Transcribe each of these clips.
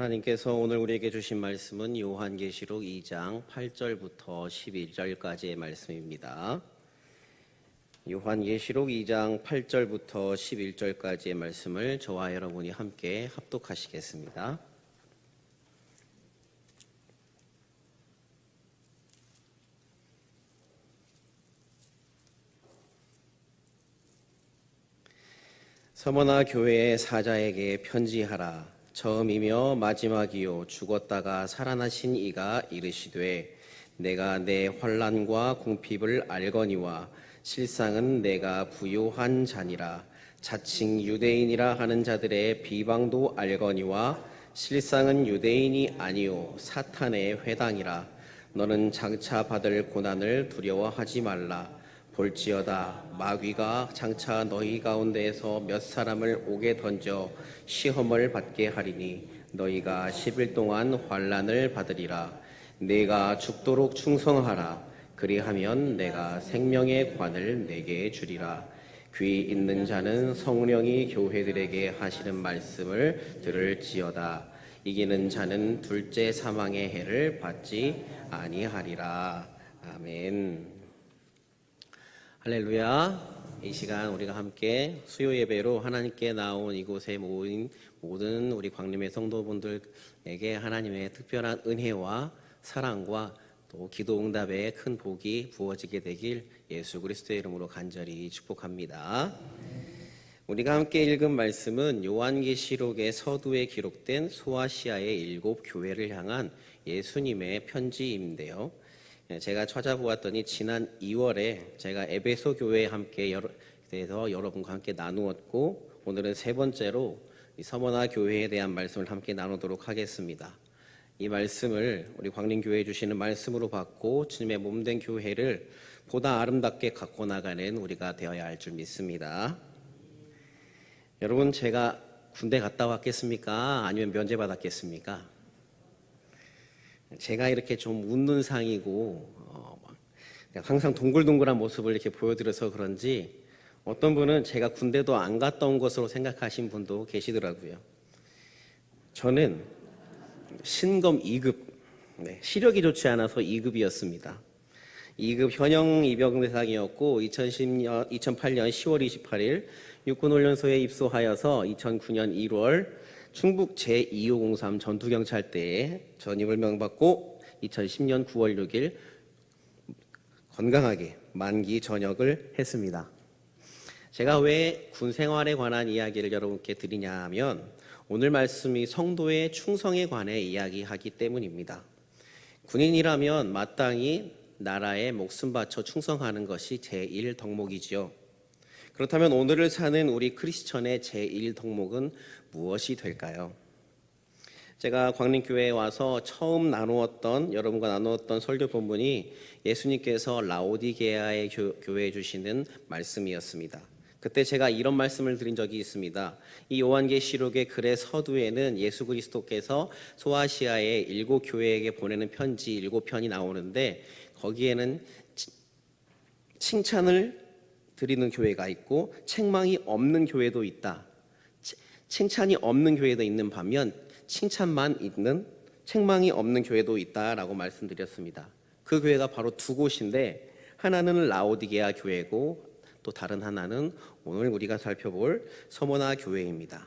하나님께서 오늘 우리에게 주신 말씀은 요한계시록 2장 8절부터 11절까지의 말씀입니다. 요한계시록 2장 8절부터 11절까지의 말씀을 저와 여러분이 함께 합독하시겠습니다. 서머나 교회의 사자에게 편지하라. 처음이며 마지막이요 죽었다가 살아나신 이가 이르시되 내가 내 환난과 궁핍을 알거니와 실상은 내가 부요한 자니라. 자칭 유대인이라 하는 자들의 비방도 알거니와 실상은 유대인이 아니요 사탄의 회당이라. 너는 장차 받을 고난을 두려워하지 말라. 볼지어다 마귀가 장차 너희 가운데에서 몇 사람을 옥에 던져 시험을 받게 하리니 너희가 10일 동안 환난을 받으리라. 내가 죽도록 충성하라. 그리하면 내가 생명의 관을 내게 주리라. 귀 있는 자는 성령이 교회들에게 하시는 말씀을 들을지어다. 이기는 자는 둘째 사망의 해를 받지 아니하리라. 아멘. 할렐루야. 이 시간 우리가 함께 수요 예배로 하나님께 나온 이곳에 모인 모든 우리 광림의 성도분들에게 하나님의 특별한 은혜와 사랑과 또 기도 응답의 큰 복이 부어지게 되길 예수 그리스도의 이름으로 간절히 축복합니다. 우리가 함께 읽은 말씀은 요한계시록의 서두에 기록된 소아시아의 7 교회를 향한 예수님의 편지인데요. 제가 찾아보았더니 지난 2월에 제가 에베소 교회에 함께 대해서 여러분과 함께 나누었고, 오늘은 세 번째로 서머나 교회에 대한 말씀을 함께 나누도록 하겠습니다. 이 말씀을 우리 광림교회에 주시는 말씀으로 받고 주님의 몸된 교회를 보다 아름답게 갖고 나가는 우리가 되어야 할 줄 믿습니다. 여러분, 제가 군대 갔다 왔겠습니까? 아니면 면제 받았겠습니까? 제가 이렇게 좀 웃는 상이고 항상 동글동글한 모습을 이렇게 보여드려서 그런지 어떤 분은 제가 군대도 안 갔다 온 것으로 생각하신 분도 계시더라고요. 저는 신검 2급, 시력이 좋지 않아서 2급이었습니다. 2급 현역 입영 대상이었고 2008년 10월 28일 육군훈련소에 입소하여서 2009년 1월 충북 제2503 전투경찰대에 전입을 명받고 2010년 9월 6일 건강하게 만기 전역을 했습니다. 제가 왜 군 생활에 관한 이야기를 여러분께 드리냐 하면 오늘 말씀이 성도의 충성에 관해 이야기하기 때문입니다. 군인이라면 마땅히 나라에 목숨 바쳐 충성하는 것이 제1덕목이지요. 그렇다면 오늘을 사는 우리 크리스천의 제1덕목은 무엇이 될까요? 제가 광림교회에 와서 처음 여러분과 나누었던 설교 본문이 예수님께서 라오디게아의 교회에 주시는 말씀이었습니다. 그때 제가 이런 말씀을 드린 적이 있습니다. 이 요한계시록의 글의 서두에는 예수 그리스도께서 소아시아의 7 교회에게 보내는 편지 7편이 나오는데 거기에는 칭찬을 드리는 교회가 있고 책망이 없는 교회도 있다. 칭찬이 없는 교회도 있는 반면 칭찬만 있는 책망이 없는 교회도 있다라고 말씀드렸습니다. 그 교회가 바로 두 곳인데 하나는 라오디게아 교회고 또 다른 하나는 오늘 우리가 살펴볼 서머나 교회입니다.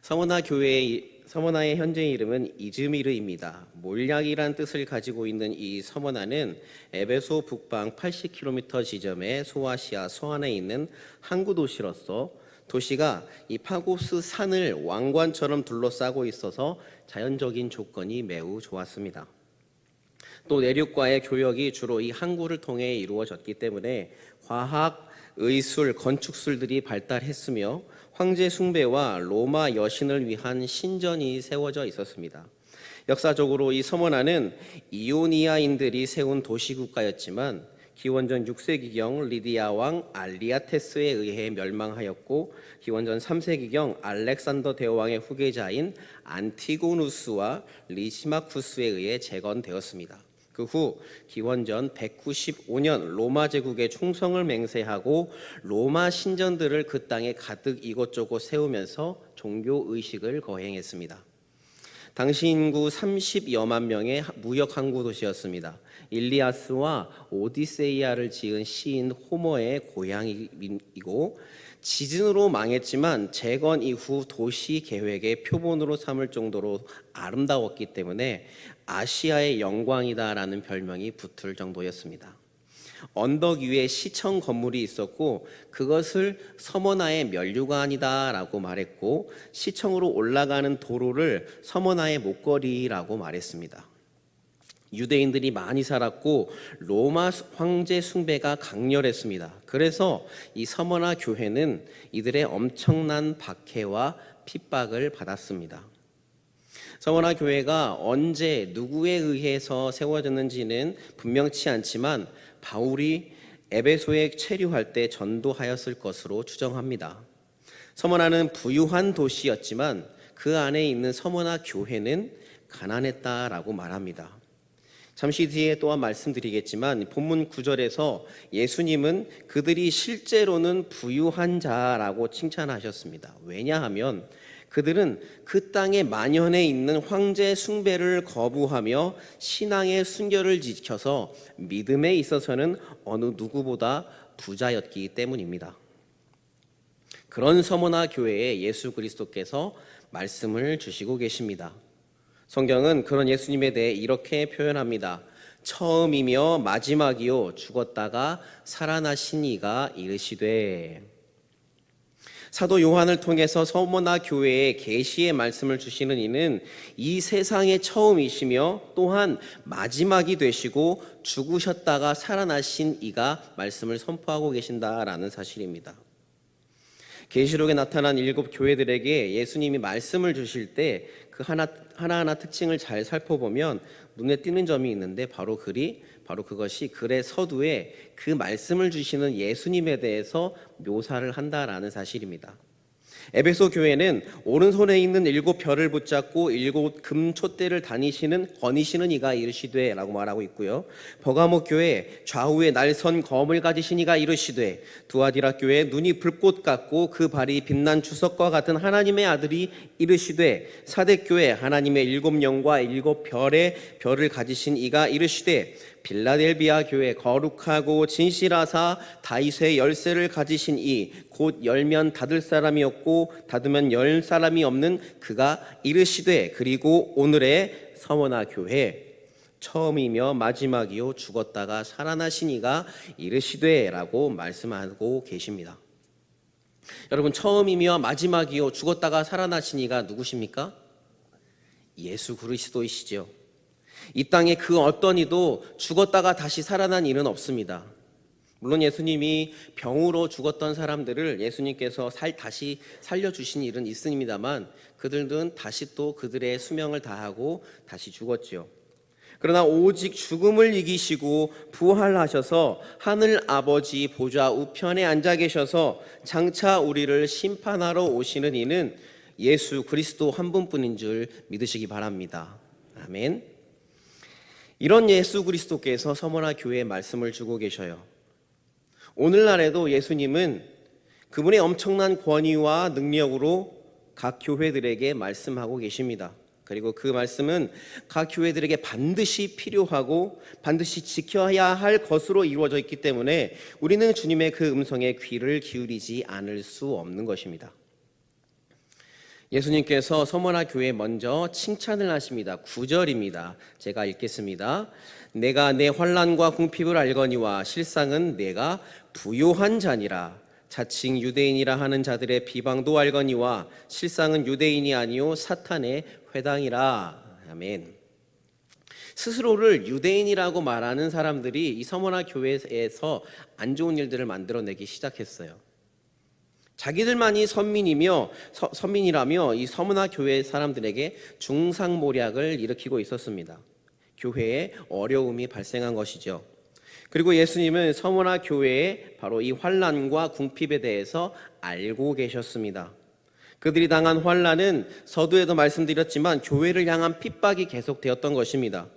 서머나의 현재 이름은 이즈미르입니다. 몰약이란 뜻을 가지고 있는 이 서머나는 에베소 북방 80km 지점의 소아시아 서안에 있는 항구 도시로서 도시가 이 파고스 산을 왕관처럼 둘러싸고 있어서 자연적인 조건이 매우 좋았습니다. 또 내륙과의 교역이 주로 이 항구를 통해 이루어졌기 때문에 과학, 의술, 건축술들이 발달했으며 황제 숭배와 로마 여신을 위한 신전이 세워져 있었습니다. 역사적으로 이 서머나는 이오니아인들이 세운 도시국가였지만 기원전 6세기경 리디아 왕 알리아테스에 의해 멸망하였고 기원전 3세기경 알렉산더 대왕의 후계자인 안티고누스와 리시마쿠스에 의해 재건되었습니다. 그 후 기원전 195년 로마 제국의 충성을 맹세하고 로마 신전들을 그 땅에 가득 이곳저곳 세우면서 종교 의식을 거행했습니다. 당시 인구 30여만 명의 무역 항구 도시였습니다. 일리아스와 오디세이아를 지은 시인 호머의 고향이고 지진으로 망했지만 재건 이후 도시 계획의 표본으로 삼을 정도로 아름다웠기 때문에 아시아의 영광이다라는 별명이 붙을 정도였습니다. 언덕 위에 시청 건물이 있었고 그것을 서머나의 면류관이다라고 말했고 시청으로 올라가는 도로를 서머나의 목걸이라고 말했습니다. 유대인들이 많이 살았고 로마 황제 숭배가 강렬했습니다. 그래서 이 서머나 교회는 이들의 엄청난 박해와 핍박을 받았습니다. 서머나 교회가 언제 누구에 의해서 세워졌는지는 분명치 않지만 바울이 에베소에 체류할 때 전도하였을 것으로 추정합니다. 서머나는 부유한 도시였지만 그 안에 있는 서머나 교회는 가난했다라고 말합니다. 잠시 뒤에 또한 말씀드리겠지만 본문 9절에서 예수님은 그들이 실제로는 부유한 자라고 칭찬하셨습니다. 왜냐하면 그들은 그 땅의 만연해 있는 황제 숭배를 거부하며 신앙의 순결을 지켜서 믿음에 있어서는 어느 누구보다 부자였기 때문입니다. 그런 서머나 교회에 예수 그리스도께서 말씀을 주시고 계십니다. 성경은 그런 예수님에 대해 이렇게 표현합니다. 처음이며 마지막이요 죽었다가 살아나신 이가 이르시되. 사도 요한을 통해서 서머나 교회에 계시의 말씀을 주시는 이는 이 세상의 처음이시며 또한 마지막이 되시고 죽으셨다가 살아나신 이가 말씀을 선포하고 계신다라는 사실입니다. 계시록에 나타난 7 교회들에게 예수님이 말씀을 주실 때 그 하나하나 특징을 잘 살펴보면 눈에 띄는 점이 있는데 바로 그것이 글의 서두에 그 말씀을 주시는 예수님에 대해서 묘사를 한다라는 사실입니다. 에베소 교회는 오른손에 있는 7 별을 붙잡고 7 금 촛대를 거니시는 이가 이르시되 라고 말하고 있고요. 버가모 교회 좌우에 날선 검을 가지신 이가 이르시되, 두아디라 교회 눈이 불꽃 같고 그 발이 빛난 주석과 같은 하나님의 아들이 이르시되, 사뎃 교회 하나님의 7 영과 7 별의 별을 가지신 이가 이르시되, 빌라델비아 교회 거룩하고 진실하사 다윗의 열쇠를 가지신 이 곧 열면 닫을 사람이 없고 닫으면 열 사람이 없는 그가 이르시되, 그리고 오늘의 서머나 교회 처음이며 마지막이요 죽었다가 살아나신 이가 이르시되 라고 말씀하고 계십니다. 여러분, 처음이며 마지막이요 죽었다가 살아나신 이가 누구십니까? 예수 그리스도이시죠. 이 땅에 그 어떤 이도 죽었다가 다시 살아난 일은 없습니다. 물론 예수님이 병으로 죽었던 사람들을 예수님께서 다시 살려주신 일은 있습니다만 그들은 다시 또 그들의 수명을 다하고 다시 죽었지요. 그러나 오직 죽음을 이기시고 부활하셔서 하늘 아버지 보좌 우편에 앉아 계셔서 장차 우리를 심판하러 오시는 이는 예수 그리스도 한 분뿐인 줄 믿으시기 바랍니다. 아멘. 이런 예수 그리스도께서 서머나 교회에 말씀을 주고 계셔요. 오늘날에도 예수님은 그분의 엄청난 권위와 능력으로 각 교회들에게 말씀하고 계십니다. 그리고 그 말씀은 각 교회들에게 반드시 필요하고 반드시 지켜야 할 것으로 이루어져 있기 때문에 우리는 주님의 그 음성에 귀를 기울이지 않을 수 없는 것입니다. 예수님께서 서머나 교회에 먼저 칭찬을 하십니다. 9절입니다. 제가 읽겠습니다. 내가 내 환난과 궁핍을 알거니와 실상은 내가 부요한 자니라. 자칭 유대인이라 하는 자들의 비방도 알거니와 실상은 유대인이 아니요 사탄의 회당이라. 아멘. 스스로를 유대인이라고 말하는 사람들이 이 서머나 교회에서 안 좋은 일들을 만들어내기 시작했어요. 자기들만이 선민이라며 이 서머나 교회 사람들에게 중상모략을 일으키고 있었습니다. 교회에 어려움이 발생한 것이죠. 그리고 예수님은 서머나 교회의 바로 이 환난과 궁핍에 대해서 알고 계셨습니다. 그들이 당한 환난은 서두에도 말씀드렸지만 교회를 향한 핍박이 계속되었던 것입니다.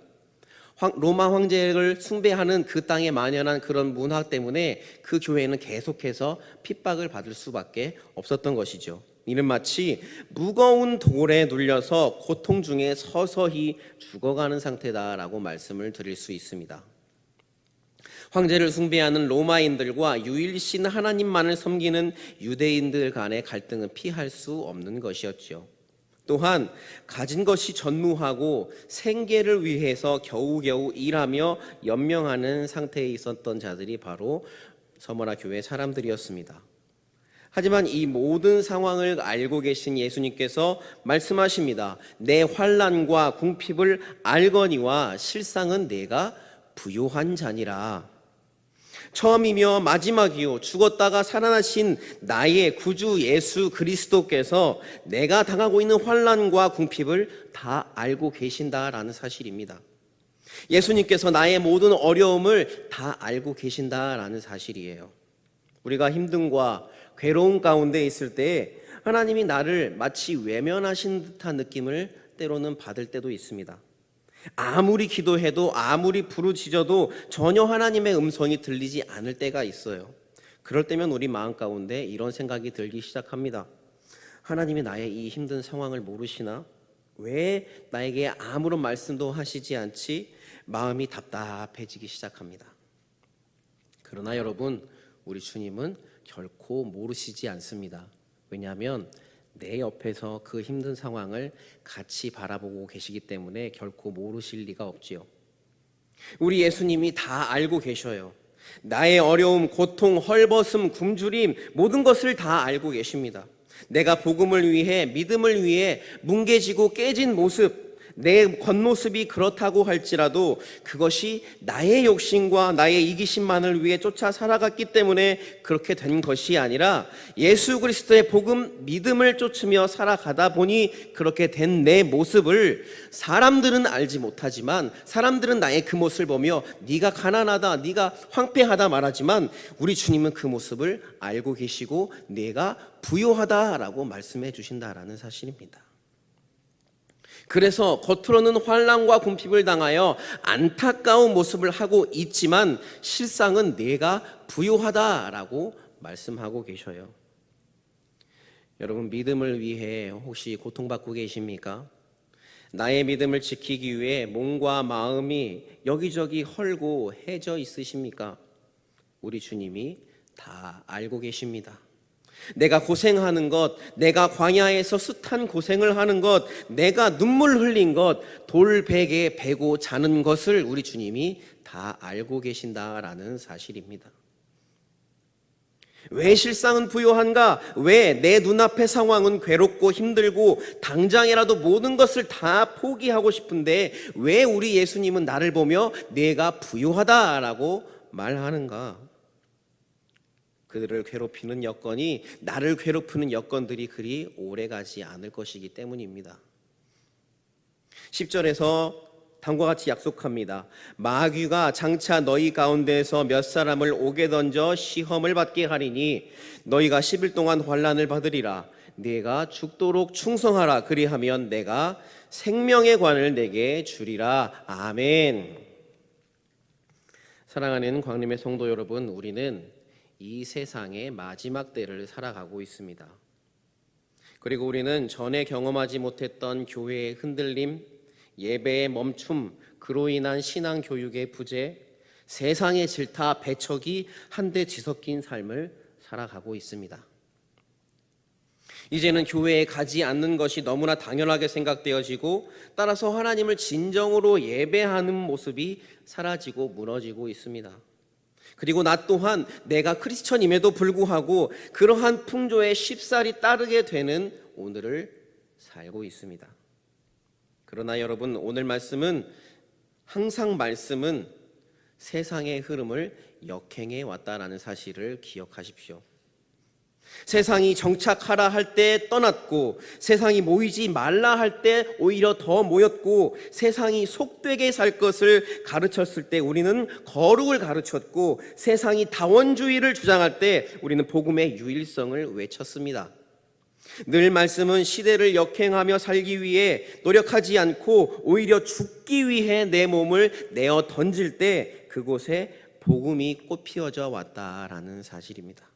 로마 황제를 숭배하는 그 땅에 만연한 그런 문화 때문에 그 교회는 계속해서 핍박을 받을 수밖에 없었던 것이죠. 이는 마치 무거운 돌에 눌려서 고통 중에 서서히 죽어가는 상태다라고 말씀을 드릴 수 있습니다. 황제를 숭배하는 로마인들과 유일신 하나님만을 섬기는 유대인들 간의 갈등은 피할 수 없는 것이었죠. 또한 가진 것이 전무하고 생계를 위해서 겨우겨우 일하며 연명하는 상태에 있었던 자들이 바로 서머나 교회 사람들이었습니다. 하지만 이 모든 상황을 알고 계신 예수님께서 말씀하십니다. 내 환난과 궁핍을 알거니와 실상은 내가 부요한 자니라. 처음이며 마지막이요 죽었다가 살아나신 나의 구주 예수 그리스도께서 내가 당하고 있는 환난과 궁핍을 다 알고 계신다라는 사실입니다. 예수님께서 나의 모든 어려움을 다 알고 계신다라는 사실이에요. 우리가 힘듦과 괴로움 가운데 있을 때 하나님이 나를 마치 외면하신 듯한 느낌을 때로는 받을 때도 있습니다. 아무리 기도해도 아무리 부르짖어도 전혀 하나님의 음성이 들리지 않을 때가 있어요. 그럴 때면 우리 마음 가운데 이런 생각이 들기 시작합니다. 하나님이 나의 이 힘든 상황을 모르시나? 왜 나에게 아무런 말씀도 하시지 않지? 마음이 답답해지기 시작합니다. 그러나 여러분, 우리 주님은 결코 모르시지 않습니다. 왜냐하면 내 옆에서 그 힘든 상황을 같이 바라보고 계시기 때문에 결코 모르실 리가 없지요. 우리 예수님이 다 알고 계셔요. 나의 어려움, 고통, 헐벗음, 굶주림 모든 것을 다 알고 계십니다. 내가 복음을 위해 믿음을 위해 뭉개지고 깨진 모습, 내 겉모습이 그렇다고 할지라도 그것이 나의 욕심과 나의 이기심만을 위해 쫓아 살아갔기 때문에 그렇게 된 것이 아니라 예수 그리스도의 복음, 믿음을 쫓으며 살아가다 보니 그렇게 된 내 모습을 사람들은 알지 못하지만 사람들은 나의 그 모습을 보며 네가 가난하다, 네가 황폐하다 말하지만 우리 주님은 그 모습을 알고 계시고 내가 부요하다라고 말씀해 주신다라는 사실입니다. 그래서 겉으로는 환난과 궁핍을 당하여 안타까운 모습을 하고 있지만 실상은 내가 부요하다라고 말씀하고 계셔요. 여러분, 믿음을 위해 혹시 고통받고 계십니까? 나의 믿음을 지키기 위해 몸과 마음이 여기저기 헐고 해져 있으십니까? 우리 주님이 다 알고 계십니다. 내가 고생하는 것, 내가 광야에서 숱한 고생을 하는 것, 내가 눈물 흘린 것, 돌베개에 베고 자는 것을 우리 주님이 다 알고 계신다라는 사실입니다. 왜 실상은 부요한가? 왜 내 눈앞의 상황은 괴롭고 힘들고 당장이라도 모든 것을 다 포기하고 싶은데 왜 우리 예수님은 나를 보며 내가 부요하다라고 말하는가? 그들을 괴롭히는 여건이 나를 괴롭히는 여건들이 그리 오래가지 않을 것이기 때문입니다. 10절에서 다음과 같이 약속합니다. 마귀가 장차 너희 가운데에서 몇 사람을 옥에 던져 시험을 받게 하리니 너희가 10일 동안 환난을 받으리라. 네가 죽도록 충성하라. 그리하면 내가 생명의 관을 내게 주리라. 아멘. 사랑하는 광림의 성도 여러분, 우리는 이 세상의 마지막 때를 살아가고 있습니다. 그리고 우리는 전에 경험하지 못했던 교회의 흔들림, 예배의 멈춤, 그로 인한 신앙 교육의 부재, 세상의 질타, 배척이 한데 뒤섞인 삶을 살아가고 있습니다. 이제는 교회에 가지 않는 것이 너무나 당연하게 생각되어지고 따라서 하나님을 진정으로 예배하는 모습이 사라지고 무너지고 있습니다. 그리고 나 또한 내가 크리스천임에도 불구하고 그러한 풍조에 쉽사리 따르게 되는 오늘을 살고 있습니다. 그러나 여러분, 오늘 말씀은 항상 말씀은 세상의 흐름을 역행해 왔다라는 사실을 기억하십시오. 세상이 정착하라 할 때 떠났고 세상이 모이지 말라 할 때 오히려 더 모였고 세상이 속되게 살 것을 가르쳤을 때 우리는 거룩을 가르쳤고 세상이 다원주의를 주장할 때 우리는 복음의 유일성을 외쳤습니다. 늘 말씀은 시대를 역행하며 살기 위해 노력하지 않고 오히려 죽기 위해 내 몸을 내어 던질 때 그곳에 복음이 꽃피어져 왔다라는 사실입니다.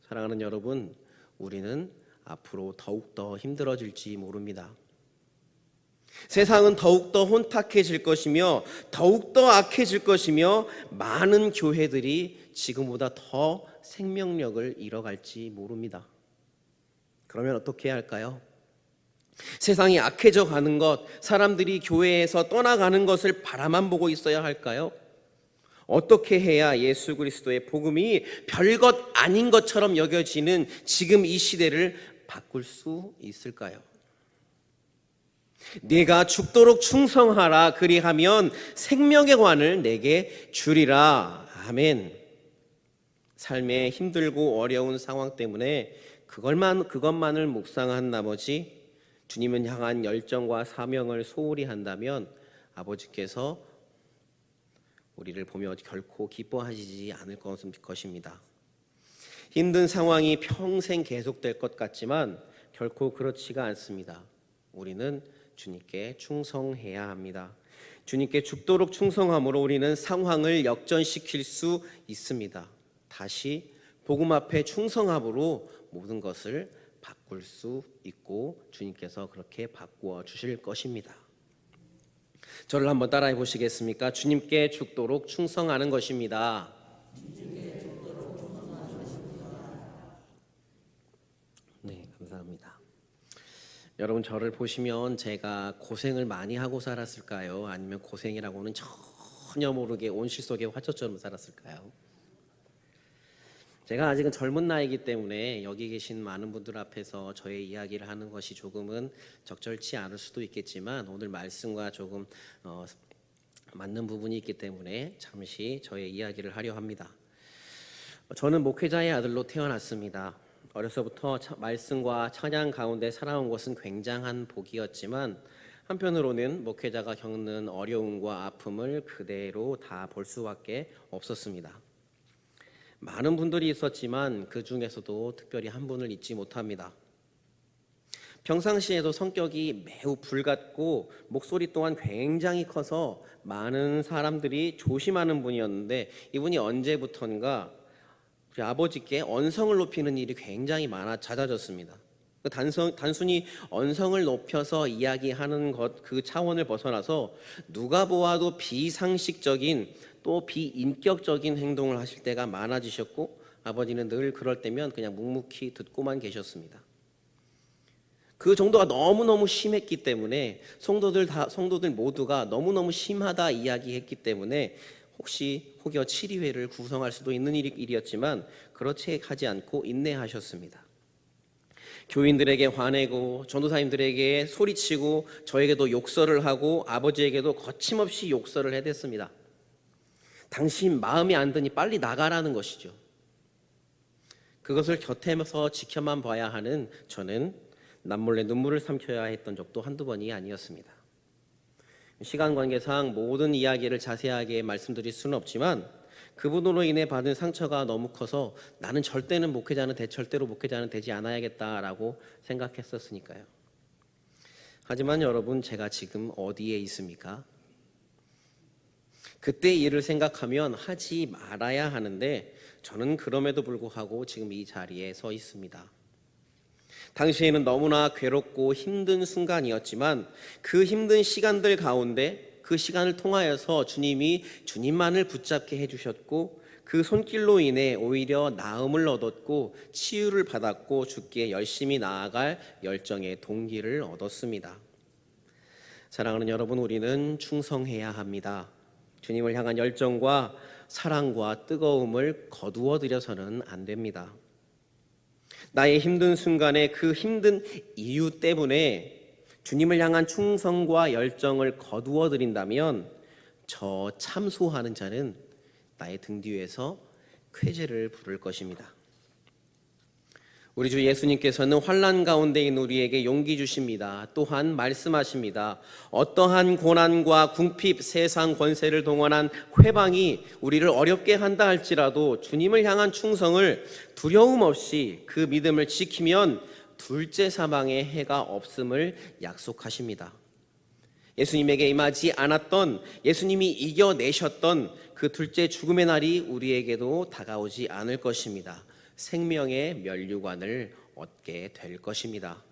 사랑하는 여러분, 우리는 앞으로 더욱더 힘들어질지 모릅니다. 세상은 더욱더 혼탁해질 것이며 더욱더 악해질 것이며 많은 교회들이 지금보다 더 생명력을 잃어갈지 모릅니다. 그러면 어떻게 해야 할까요? 세상이 악해져 가는 것, 사람들이 교회에서 떠나가는 것을 바라만 보고 있어야 할까요? 어떻게 해야 예수 그리스도의 복음이 별것 아닌 것처럼 여겨지는 지금 이 시대를 바꿀 수 있을까요? 네가 죽도록 충성하라, 그리하면 생명의 관을 내게 주리라. 아멘. 삶의 힘들고 어려운 상황 때문에 그것만을 묵상한 나머지 주님을 향한 열정과 사명을 소홀히 한다면 아버지께서 우리를 보며 결코 기뻐하시지 않을 것입니다. 힘든 상황이 평생 계속될 것 같지만 결코 그렇지가 않습니다. 우리는 주님께 충성해야 합니다. 주님께 죽도록 충성함으로 우리는 상황을 역전시킬 수 있습니다. 다시 복음 앞에 충성함으로 모든 것을 바꿀 수 있고 주님께서 그렇게 바꾸어 주실 것입니다. 저를 한번 따라해 보시겠습니까? 주님께 죽도록 충성하는 것입니다. 네, 감사합니다. 여러분, 저를 보시면 제가 고생을 많이 하고 살았을까요? 아니면 고생이라고는 전혀 모르게 온실 속의 화초처럼 살았을까요? 제가 아직은 젊은 나이이기 때문에 여기 계신 많은 분들 앞에서 저의 이야기를 하는 것이 조금은 적절치 않을 수도 있겠지만 오늘 말씀과 조금 맞는 부분이 있기 때문에 잠시 저의 이야기를 하려 합니다. 저는 목회자의 아들로 태어났습니다. 어려서부터 말씀과 찬양 가운데 살아온 것은 굉장한 복이었지만 한편으로는 목회자가 겪는 어려움과 아픔을 그대로 다 볼 수밖에 없었습니다. 많은 분들이 있었지만 그 중에서도 특별히 한 분을 잊지 못합니다. 평상시에도 성격이 매우 불같고 목소리 또한 굉장히 커서 많은 사람들이 조심하는 분이었는데 이분이 언제부턴가 우리 아버지께 언성을 높이는 일이 굉장히 잦아졌습니다. 단순히 언성을 높여서 이야기하는 것 그 차원을 벗어나서 누가 보아도 비상식적인 또 비인격적인 행동을 하실 때가 많아지셨고 아버지는 늘 그럴 때면 그냥 묵묵히 듣고만 계셨습니다. 그 정도가 너무너무 심했기 때문에 성도들 모두가 너무너무 심하다 이야기했기 때문에 혹여 치리회를 구성할 수도 있는 일이었지만 그렇게 하지 않고 인내하셨습니다. 교인들에게 화내고 전도사님들에게 소리치고 저에게도 욕설을 하고 아버지에게도 거침없이 욕설을 해댔습니다. 당신 마음에 안 드니 빨리 나가라는 것이죠. 그것을 곁에서 지켜만 봐야 하는 저는 남몰래 눈물을 삼켜야 했던 적도 한두 번이 아니었습니다. 시간 관계상 모든 이야기를 자세하게 말씀드릴 수는 없지만 그분으로 인해 받은 상처가 너무 커서 나는 절대로 목회자는 되지 않아야겠다라고 생각했었으니까요. 하지만 여러분, 제가 지금 어디에 있습니까? 그때 일을 생각하면 하지 말아야 하는데 저는 그럼에도 불구하고 지금 이 자리에 서 있습니다. 당시에는 너무나 괴롭고 힘든 순간이었지만 그 힘든 시간들 가운데 그 시간을 통하여서 주님이 주님만을 붙잡게 해주셨고 그 손길로 인해 오히려 나음을 얻었고 치유를 받았고 주께 열심히 나아갈 열정의 동기를 얻었습니다. 사랑하는 여러분, 우리는 충성해야 합니다. 주님을 향한 열정과 사랑과 뜨거움을 거두어 들여서는 안 됩니다. 나의 힘든 순간에 그 힘든 이유 때문에 주님을 향한 충성과 열정을 거두어 드린다면 저 참소하는 자는 나의 등 뒤에서 쾌재를 부를 것입니다. 우리 주 예수님께서는 환난 가운데 있는 우리에게 용기 주십니다. 또한 말씀하십니다. 어떠한 고난과 궁핍, 세상 권세를 동원한 회방이 우리를 어렵게 한다 할지라도 주님을 향한 충성을 두려움 없이 그 믿음을 지키면 둘째 사망의 해가 없음을 약속하십니다. 예수님에게 임하지 않았던, 예수님이 이겨내셨던 그 둘째 죽음의 날이 우리에게도 다가오지 않을 것입니다. 생명의 면류관을 얻게 될 것입니다.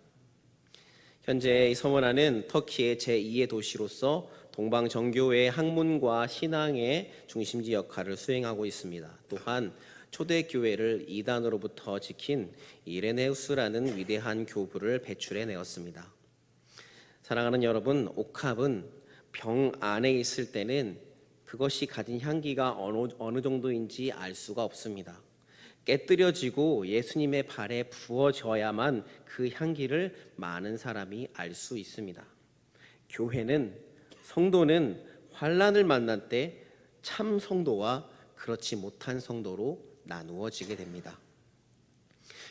현재 이 서머나는 터키의 제2의 도시로서 동방 정교회의 학문과 신앙의 중심지 역할을 수행하고 있습니다. 또한 초대교회를 이단으로부터 지킨 이레네우스라는 위대한 교부를 배출해 내었습니다. 사랑하는 여러분, 옥합은 병 안에 있을 때는 그것이 가진 향기가 어느 정도인지 알 수가 없습니다. 깨뜨려지고 예수님의 발에 부어져야만 그 향기를 많은 사람이 알 수 있습니다. 교회는, 성도는 환난을 만날 때 참 성도와 그렇지 못한 성도로 나누어지게 됩니다.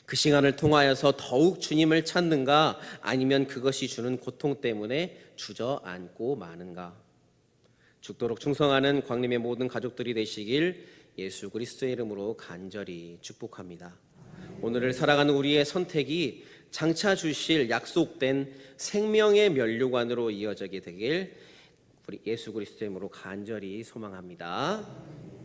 그 시간을 통하여서 더욱 주님을 찾는가, 아니면 그것이 주는 고통 때문에 주저앉고 마는가. 죽도록 충성하는 광림의 모든 가족들이 되시길 예수 그리스도의 이름으로 간절히 축복합니다. 오늘을 살아가는 우리의 선택이 장차 주실 약속된 생명의 면류관으로 이어지게 되길 우리 예수 그리스도의 이름으로 간절히 소망합니다.